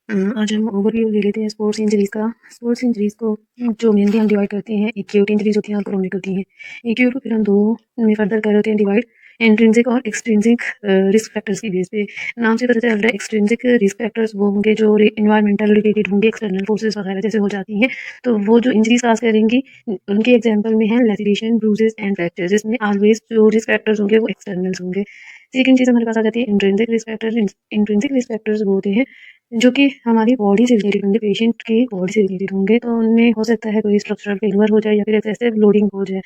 आज हम ओवरव्यू ले लेते हैं स्पोर्ट्स इंजरीज़ का। स्पोर्ट्स इंजरीज़ को जो मेनली हम डिवाइड करते हैं, एक्यूट इंजरीज़ होती हैं और क्रोनिक होती हैं। एक्यूट को फिर हम 2 में फर्दर कर देते हैं डिवाइड, इंट्रिंसिक और एक्सट्रिंसिक रिस्क फैक्टर्स की बेस पे। नाम से पता चल रहा है एक्सट्रिंसिक रिस्क फैक्टर्स वो होंगे जो एनवायरमेंटल रिलेटेड होंगे, एक्सटर्नल फोर्सेस वगैरह जैसे हो जाती हैं, तो वो जो इंजरीज काज करेंगी उनके एग्जाम्पल में है लैसिरेशन, ब्रूजेस एंड फ्रैक्चर, जिसमें ऑलवेज जो रिस्क फैक्टर्स होंगे वो एक्सटर्नल्स होंगे। सेकंड चीज़ हमारे पास आ जाती है intrinsic risk factor. Intrinsic risk factors वो होते हैं जो कि हमारी बॉडी से रिलेटेड होंगे, पेशेंट की बॉडी से रिलेटेड होंगे, तो उनमें हो सकता है कोई स्ट्रक्चरल फेलियर हो जाए या फिर एक्सेसिव लोडिंग हो जाए।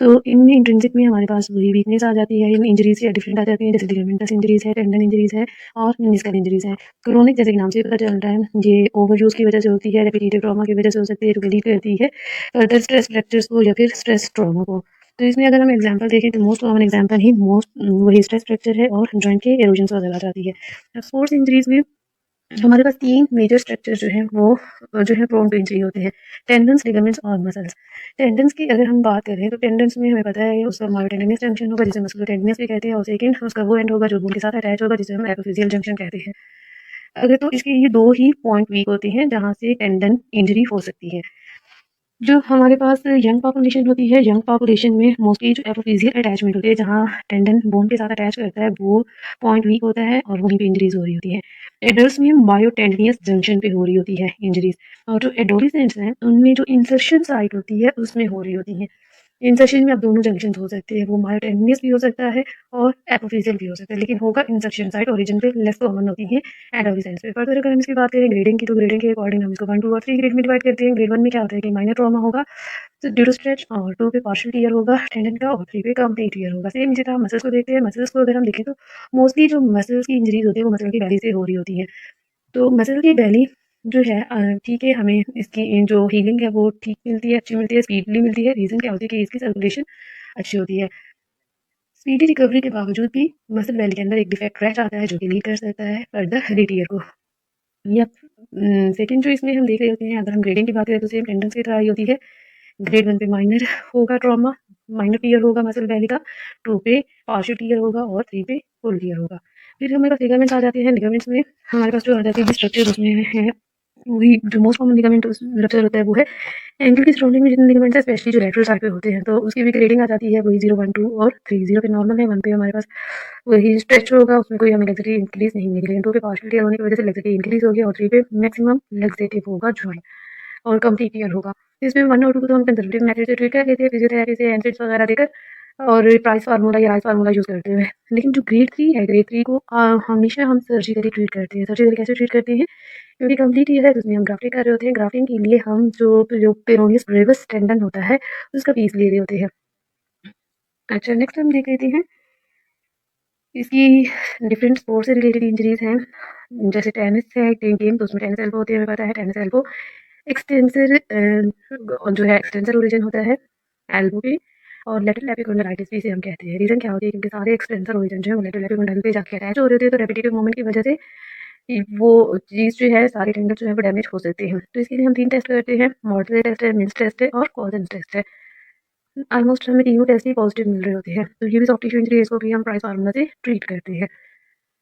तो इनमें इंट्रिंसिक में हमारे पास वही वीकनेस आ जाती है, इन इंजरीज या डिफरेंट आ जाती हैं, जैसे लिगामेंटस इंजरीज है, टेंडन इंजरीज है और मेनिस्कल इंजरीज है। क्रोनिक जैसे कि नाम से पता चल रहा है ये ओवर यूज की वजह से होती है, रेपिटेटिव ट्रॉमा की वजह से हो सकती है, जो लीड करती है फर्दर स्ट्रेस फ्रैक्चर्स को या फिर स्ट्रेस ट्रॉमा को। तो इसमें अगर हम एग्जांपल देखें तो मोस्ट कॉमन एग्जांपल ही मोस्ट वही स्ट्रेस फ्रैक्चर है और जॉइंट के एरोजन वगैरह आ जाती है। स्पोर्ट्स इंजरीज में हमारे पास 3 मेजर स्ट्रक्चर जो हैं वो जो है प्रोन टू इंजरी होते हैं, टेंडन्स, लिगामेंट्स और मसल्स। टेंडन्स की अगर हम बात करें तो टेंडन्स में हमें पता है उसका मायोटेंडिनस जंक्शन होगा जिसे मस्कुलर टेंडिनस भी कहते हैं, और सेकंड उसका वो एंड होगा जो बोन के साथ अटैच होगा जिसे हम एपिफिजियल जंक्शन कहते हैं। अगर तो इसके ये 2 ही पॉइंट वीक होते हैं जहाँ से टेंडन इंजरी हो सकती है। जो हमारे पास यंग पॉपुलेशन होती है, यंग पॉपुलेशन में मोस्टली जो एपोफिजियल अटैचमेंट होती है, जहाँ टेंडन बोन के साथ अटैच करता है, वो पॉइंट वीक होता है और वहीं पे इंजरीज हो रही होती है। एडल्ट्स में मायोटेंडिनस जंक्शन पे हो रही होती है इंजरीज, और जो एडोलेसेंट्स हैं उनमें जो इंसर्शन साइट होती है उसमें हो रही होती है। इंसर्शन में अब दोनों जंक्शन हो सकते हैं, वो मायोटेंडिनस भी हो सकता है और एपोफिजियल भी हो सकता है, लेकिन होगा इंसर्शन साइट ओरिजिन पे लेस कॉमन होती है एडोलेसेंट्स पे। फर्दर अगर हम इसकी बात करें ग्रेडिंग की, तो ग्रेडिंग के अकॉर्डिंग हम इसको 1, 2 और 3 ग्रेड में डिवाइड करते हैं। ग्रेड 1 में क्या होता है कि माइनर ट्रॉमा होगा तो ड्यू टू स्ट्रेच, और 2 पे पार्शियल टीयर होगा टेंडन का, और 3 पे कंप्लीट टीयर होगा। सेम इसी तरह मसल्स को देखते हैं। मसल्स को अगर हम देखें तो मोस्टली जो मसल्स की इंजरीज होती है वो मसल की बेली से हो रही होती है। तो मसल की बेली जो है ठीक है, हमें इसकी जो हीलिंग है वो ठीक मिलती है, अच्छी मिलती है, स्पीडली मिलती है। रीज़न क्या होती है कि इसकी सर्कुलेशन अच्छी होती है। स्पीडी रिकवरी के बावजूद भी मसल बेली के अंदर एक डिफेक्ट रह जाता है जो कि लीड कर सकता है फर्दर रीटियर को। या सेकंड जो इसमें हम देख रहे होते हैं, अगर हम ग्रेडिंग की बात करें तो सेम टेंडेंस की तरह ही होती है। ग्रेड 1 पे माइनर होगा ट्रॉमा, माइनर टीयर होगा मसल बेली का, 2 पे पार्शियल टीयर होगा और 3 पे फुल टीयर होगा। फिर हमारे पास लिगामेंट्स आ जाते हैं। लिगामेंट्स में हमारे पास जो आ जाते हैं स्ट्रक्चर उसमें है वही जो मोस्ट कॉमन लिगामेंट रप्चर होता है वो है एंकल की सराउंडिंग में जितने लिगामेंट्स है, स्पेशली जो लैटरल साइड पे होते हैं, तो उसकी भी ग्रेडिंग आ जाती है वही 0, 1, 2 और 3। 0 पे नॉर्मल है, 1 पे हमारे पास वही स्ट्रेच होगा, उसमें कोई हमें लेग्सिटी इंक्रीज नहीं मिलेगी, लेकिन 2 पे पार्शियल टीयर होने की वजह से लेग्सिटी इंक्रीज हो गया, और 3 पे मैक्सिमम लेग्सेटिव होगा जॉइंट और कंप्लीट टीयर होगा। इसमें 1 और 2 को तो हम कंजर्वेटिव मेथड से ट्रीट कर लेते हैं, फिजियोथेरेपी से एनसाइड्स वगैरह देकर और प्राइस फार्मूला या राइस फार्मूला यूज़ करते हुए। लेकिन जो ग्रेड 3 है, ग्रेड 3 को हमेशा हम सर्जिकली ट्रीट करते हैं। सर्जिकली कैसे ट्रीट करते हैं? क्योंकि कंप्लीट टीयर है तो उसमें हम ग्राफ्टिंग कर रहे होते हैं। ग्राफ्टिंग के लिए हम जो पेरोनियस ब्रेविस टेंडन होता है उसका पीस ले रहे होते हैं। अच्छा, नेक्स्ट हम देख लेते हैं इसकी डिफरेंट स्पोर्ट्स से रिलेटेड इंजरीज हैं। जैसे टेनिस है, गेम, तो उसमें टेनिस एल्बो होती है, हमें पता है टेनिस एल्बो एक्सटेंसर जो है एक्सटेंसर ओरिजिन होता है एल्बो पे, और लेटरल एपिकोंडाइटिस भी इसे हम कहते हैं। रीजन क्या होती है? क्योंकि सारे एक्सटेंसर ओरिजिन जो है वो लेटरल एपिकोंडाइल पे जाके अटैच हो रहे होते हैं, तो रेपिटेटिव मूवमेंट की वजह से वो चीज़ जो है सारे टेंडन जो है वो डैमेज हो सकते हैं। तो इसके लिए हम 3 टेस्ट करते हैं, मॉडरेट टेस्ट है, मिल्स टेस्ट है और कॉजन टेस्ट है। ऑलमोस्ट हमें तीनों टेस्ट ही पॉजिटिव मिल रहे होते हैं, तो ये भी सॉफ्ट टिश्यू इंजरी, इसको भी हम प्राइस फार्मूला से ट्रीट करते हैं।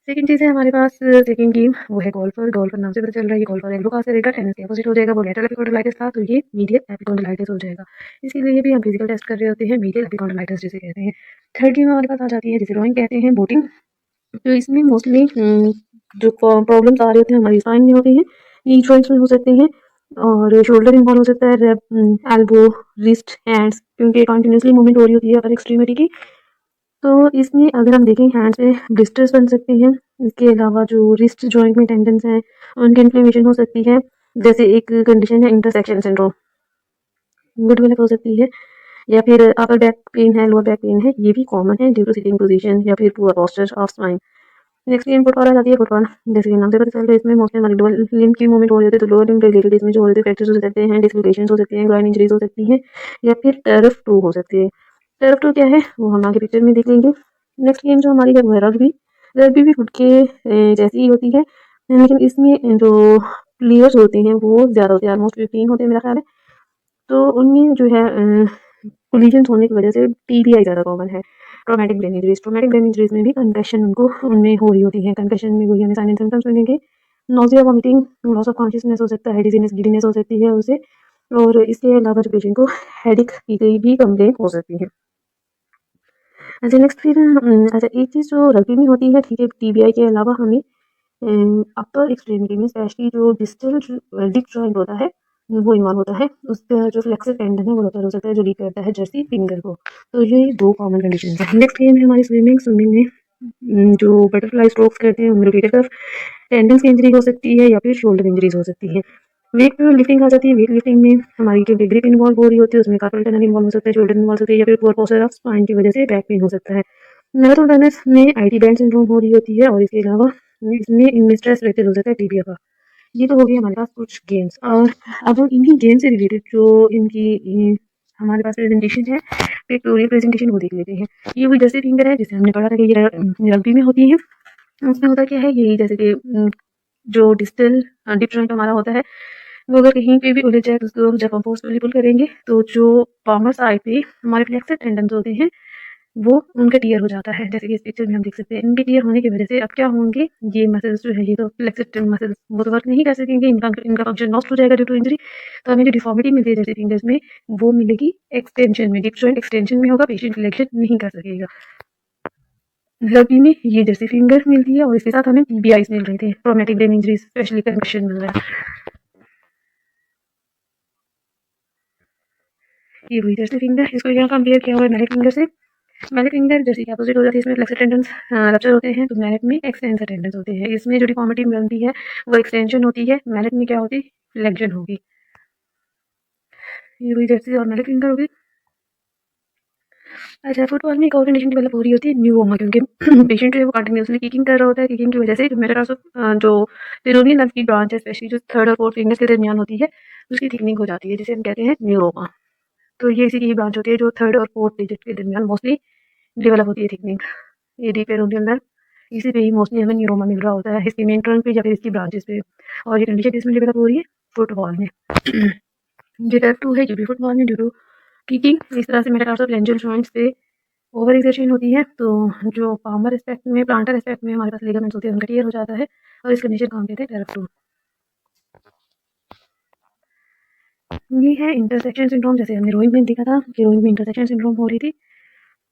सेकंड चीज़ है हमारे पास, सेकंड गेम वो है गोल्फर। गोल्फर नाम से पता चल रहा है ये गोल्फर एल्बो पास करेगा, टेनिस के अपोजिट हो जाएगा, वो लेटरल एपिकोंडाइटिस था तो ये मीडियल एपिकोंडाइटिस हो जाएगा। इसके लिए भी हम फिजिकल टेस्ट कर रहे होते हैं, मीडियल एपिकोंडाइटिस जिसे कहते हैं। थर्ड गेम हमारे पास आ जाती है जिसे रोइंग कहते हैं, बोटिंग। तो इसमें मोस्टली जो प्रॉब्लम्स आ रहे होते हैं हमारी स्पाइन में होते हैं, नी जॉइंट्स में हो सकते हैं और शोल्डर इन्वॉल्व हो सकता है, एल्बो, रिस्ट, हैंड्स, क्योंकि कंटिन्यूसली मूवमेंट हो रही होती है अपर एक्सट्रीमिटी की। तो इसमें अगर हम देखें हैंड्स पे ब्लिस्टर्स बन सकते हैं। इसके अलावा जो रिस्ट जॉइंट में टेंडन्स हैं उनकी इन्फ्लेमेशन हो सकती है। जैसे एक कंडीशन है इंटरसेक्शन सिंड्रोम, गुड डेवलप हो सकती है। या फिर अपर बैक पेन है, लोअर बैक पेन है, ये भी कॉमन है ड्यू टू सिटिंग पोजीशन या फिर poor posture of spine. Next game football आ जाती है। फुटबॉल जैसे कि नाम से पता चल रहा है इसमें मोस्टली हमारी लोअर लिम्ब की मूवमेंट हो रही होती है, तो लोअर लिम्ब रिलेटेड इसमें जो हो रहे थे फ्रैक्चर्स हो सकते हैं, डिस्लोकेशंस हो सकती हैं, ग्राइंड इंजरीज हो सकती हैं, या फिर टर्फ 2 हो सकती है। टर्फ 2 क्या है वो हम आगे पिक्चर में देख लेंगे। नेक्स्ट गेम जो हमारी है वो है रग्बी। रग्बी भी फुट के जैसी ही होती है, लेकिन इसमें जो प्लेयर्स होते हैं वो ज़्यादा होते हैं, ऑलमोस्ट 15 होते हैं मेरा ख्याल है। तो उनमें जो है कोलिजन्स होने की वजह से टीबीआई ज़्यादा कॉमन है, traumatic brain injuries. Traumatic brain injuries में भी कंकशन उनको उनमें हो रही होती है। कंकशन में वही हमें साइन एंड सिम्टम्स मिलेंगे, nausea, vomiting, loss of consciousness हो सकता है, डिज़ीनेस, गिडीनेस हो सकती है उसे, और इसके अलावा जो पेशेंट को हेडेक की कोई भी कंप्लेंट हो सकती है। अच्छा, नेक्स्ट फिर अच्छा, एक चीज़ जो रग्बी में होती है, ठीक है, टीबीआई के अलावा हमें अपर एक्सट्रीमिटी में स्पेशली जो डिस्टल डिप जॉइंट होता है वो इन्वॉल्व होता है। उसका जो फ्लेक्सर टेंडन है वो रिपेयर हो सकता है, जो लीड करता है जर्सी फिंगर को। तो ये 2 कॉमन कंडीशंस हैं। नेक्स्ट गेम है हमारी स्विमिंग। स्विमिंग में जो बटरफ्लाई स्ट्रोक्स करते हैं उनमें रोटेटर कफ टेंडन्स की इंजरी हो सकती है या फिर शोल्डर इंजरीज हो सकती है। वेट लिफ्टिंग आ जाती है। वेट लिफ्टिंग में हमारी जो ग्रिप इन्वॉल्व हो रही होती है उसमें कार्पल टनल इन्वॉल्व हो सकता है, शोल्डर इन्वॉल्व हो सकती है या फिर पुअर पोस्चर ऑफ स्पाइन की वजह से बैक पेन हो सकता है। मैराथन रनर्स में आईटी बैंड सिंड्रोम हो रही होती है, और इसके अलावा इसमें इनमें स्ट्रेस फ्रैक्चर हो सकता है टीबिया का। ये तो हो गई हमारे पास कुछ गेम्स। और अब हम इन्हीं गेम से रिलेटेड जो इनकी हमारे पास प्रेजेंटेशन है, पिक्टोरियल प्रेजेंटेशन, वो देख लेते हैं। ये वही जैसे फिंगर है जिसे हमने पढ़ा था कि ये रग्बी में होती है। उसमें होता क्या है, यही जैसे कि जो डिस्टल डिप जॉइंट हमारा होता है वो अगर कहीं पे भी उलझ जाए तो उसको जब हम फोर्सफुली पुल करेंगे तो जो पामर साइड पे हमारे फ्लेक्सर टेंडन्स होते हैं वो उनका टियर हो जाता है। जैसे कि इस पिक्चर में हम देख सकते हैं, इनके टियर होने की वजह से अब क्या होंगे, ये मसल्स जो है, ये तो फ्लेक्सर मसल्स वो तो वर्क नहीं कर सकेंगे, इनका इनका फंक्शन लॉस्ट हो जाएगा ड्यू टू इंजरी। तो हमें जो डिफॉर्मिटी मिलती है जैसे फिंगर्स में, वो मिलेगी एक्सटेंशन में, डिप जॉइंट एक्सटेंशन में होगा, पेशेंट फ्लेक्शन नहीं कर सकेगा। रग्बी में ये जैसे फिंगर मिलती है और इसके साथ हमें टीबीआईज मिल रहे थे, traumatic brain injury, specially concussion मिल रहा है। ये हुई जैसे फिंगर, इसको यहाँ कंपेयर किया हुआ है मैरिट फिंगर से। मैरिट फिंगर जैसे कि अपोजिट हो जाती है, इसमें फ्लेक्सर टेंडन्स रप्चर होते हैं, तो मैरिट में एक्सटेंसर टेंडन्स होते हैं। इसमें जो डिफॉर्मिटी बनती है वो एक्सटेंशन होती है, मैरिट में क्या होती है, फ्लेक्शन होगी। ये हुई जैसे और मैरिट फिंगर होगी। अच्छा, फुटबॉल में एक और कंडीशन डेवलप हो रही होती है, न्यूरोमा, क्योंकि पेशेंट जो है वो कंटिन्यूअसली किकिंग कर रहा होता है। किकिंग की वजह से जो मेटाटार्सो जो पेरोनियल नर्व की ब्रांच है, स्पेशली जो थर्ड और फोर्थ फिंगर्स के दरमियान होती है, उसकी थिकनिंग हो जाती है, जिसे हम कहते हैं न्यूरोमा। तो ये इसी की ब्रांच होती है जो थर्ड और फोर्थ डिजिट के दरमियान मोस्टली डेवलप होती है थिकनिंग। ये डी पेरोनियल नर्व, इसी पे ही मोस्टली हमें न्यूरोमा मिल रहा होता है, इसकी मेन ट्रंक पे या फिर इसकी ब्रांचेस पे। और ये कंडीशन इसमें डेवलप हो रही है फुटबॉल में। जो टाइप 2 है, जो भी फुटबॉल में ड्यू टू किकिंग इस तरह से मेटाटार्सोफैरिंजियल जॉइंट्स पे ओवर एक्सर्शन होती है, तो जो पामर एस्पेक्ट में, प्लांटर एस्पेक्ट में हमारे पास लिगामेंट्स होते हैं, उनका टियर हो जाता है, और इस कंडीशन को हम कहते हैं टाइप 2। ये है इंटरसेक्शन सिंड्रोम। जैसे हमने रोइंग में देखा था कि रोइंग में इंटरसेक्शन सिंड्रोम हो रही थी।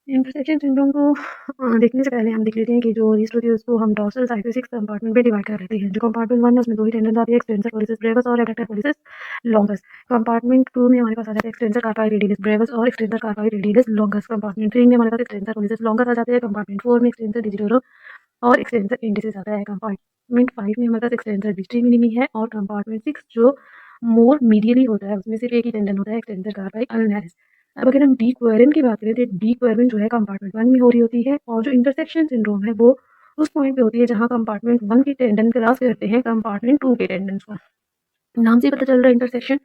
इंटरसेक्शन सिंड्रोम को देखने से पहले हम देख लेते हैं कि जो रिस्ट होती है उसको हम डॉर्सल साइड से 6 कंपार्टमेंट में डिवाइड कर लेते हैं। जो कंपार्टमेंट 1 है उसमें 2 ही टेंडन आती है, एक्सटेंसर कोलिसिस ब्रेविस और एडक्टर कोलिसिस लॉन्गस। कंपार्टमेंट 2 में हमारे पास आ जाता है एक्सटेंसर कार्पाई रेडियलिस ब्रेविस और एक्सटेंसर कार्पाई रेडियलिस लॉन्गस। कंपार्टमेंट 3 में हमारे पास एक्सटेंसर कोलिसिस लॉन्गस आ जाते हैं। कंपार्टमेंट 4 में एक्सटेंसर डिजिटोरो और एक्सटेंसर इंडिसिस आता है। कंपार्टमेंट 5 में हमारे पास एक्सटेंसर डिस्ट्री मिनिमी है, और कंपार्टमेंट 6 जो मोर मीडियली होता है उसमें सिर्फ एक ही टेंडन होता है, एक्सटेंसर कार्पाई अल्नारिस। अब अगर हम डी क्वेरन की बात करें तो डी क्वेरन जो है कंपार्टमेंट 1 में हो रही होती है, और जो इंटरसेक्शन सिंड्रोम है वो उस पॉइंट पे होती है जहां कंपार्टमेंट 1 के टेंडन क्रॉस करते हैं कंपार्टमेंट 2 के टेंडन को। नाम से पता चल रहा है इंटरसेक्शन।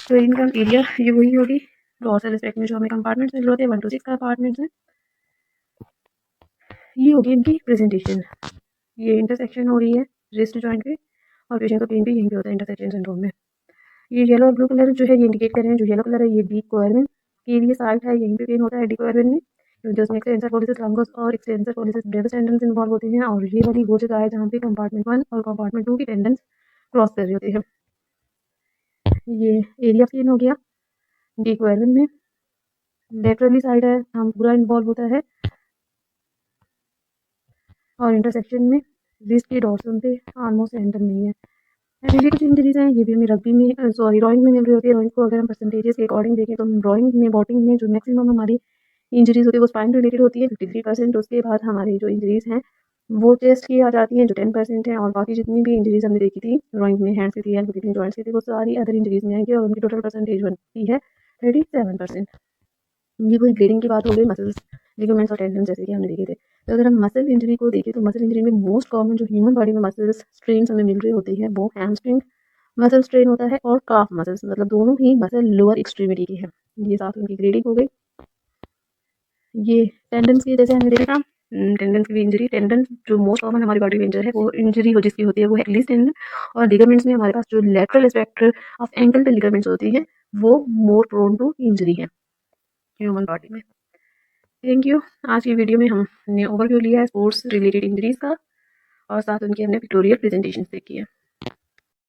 तो इनका एरिया ये वही होगी। डॉर्सल एस्पेक्ट में जो हमें कंपार्टमेंट्स मिल रहे होते हैं 1 to 6 कंपार्टमेंट्स हैं। ये होगी इनकी प्रेजेंटेशन। ये इंटरसेक्शन हो रही है रिस्ट जॉइंट पे, और पेशेंट का पेन भी यहीं पे होता है इंटरसेक्शन सिंड्रोम में। ये येलो और ब्लू कलर जो है ये इंडिकेट कर रहे हैं, जो येलो कलर है ये डी क्वेरन के लिए साइट है, यहीं पे पेन होता है डी क्वेरन में, क्योंकि उसमें एक्सटेंसर कोलिसिस लॉन्गस और एक्सटेंसर कोलिसिस ब्रेविस टेंडन्स इन्वॉल्व होते हैं। और ये वाली वो जगह है जहाँ पे कंपार्टमेंट 1 और कंपार्टमेंट 2 की टेंडन्स क्रॉस कर रही होती है। ये एरिया पेन हो गया डी क्वेरन में। लेटरली साइड है, हम पूरा इन्वॉल्व होता है, और इंटरसेक्शन में रिस्ट के डॉर्सल पे ऑलमोस्ट एंटर नहीं है। ये कुछ इंजरीज हैं, ये भी हमें रग्बी में, सॉरी, रोइंग में मिल रही होती है। रोइंग को अगर हम परसेंटेजेस के अकॉर्डिंग देखें तो रोइंग में, बॉटिंग में जो मैक्सिमम हमारी इंजरीज होती है वो स्पाइन रिलेटेड होती है 53%। उसके बाद हमारी जो इंजरीज हैं वो चेस्ट की आ जाती हैं जो 10% है, और बाकी जितनी भी इंजरीज हमने देखी थी रोइंग में, हैंड्स की थी या किडनी जॉइंट्स की थी, वो सारी अदर इंजरीज में आएंगी, और उनकी टोटल परसेंटेज बनती है 37%। ये कोई ग्रेडिंग की बात हो गई मसल्स, लिगामेंट्स और टेंडन जैसे कि हमने देखे थे। तो अगर हम मसल इंजरी को देखें तो मसल इंजरी में मोस्ट कॉमन जो ह्यूमन बॉडी में मसल्स स्ट्रेन हमें मिल रही होती है वो हैमस्ट्रिंग मसल स्ट्रेन होता है, और काफ मसल्स, मतलब दोनों ही मसल लोअर एक्सट्रीमिटी की है। ये साथ उनकी ग्रेडिंग हो गई। ये टेंडन्स की जैसे हमने देखा, टेंडन्स की भी इंजरी, टेंडन जो मोस्ट कॉमन हमारी बॉडी में इंजर है वो इंजरी हो जिसकी होती है वो है एटलीस्ट टेंडन। और लिगामेंट्स में हमारे पास जो लेटरल एस्पेक्ट ऑफ एंकल पे लिगामेंट्स होती है वो मोर प्रोन टू इंजरी है ह्यूमन बॉडी में। Thank you. आज की वीडियो में हमने ओवरव्यू लिया है स्पोर्ट्स रिलेटेड इंजरीज का, और साथ उनकी हमने पिक्टोरियल प्रेजेंटेशन देखी है।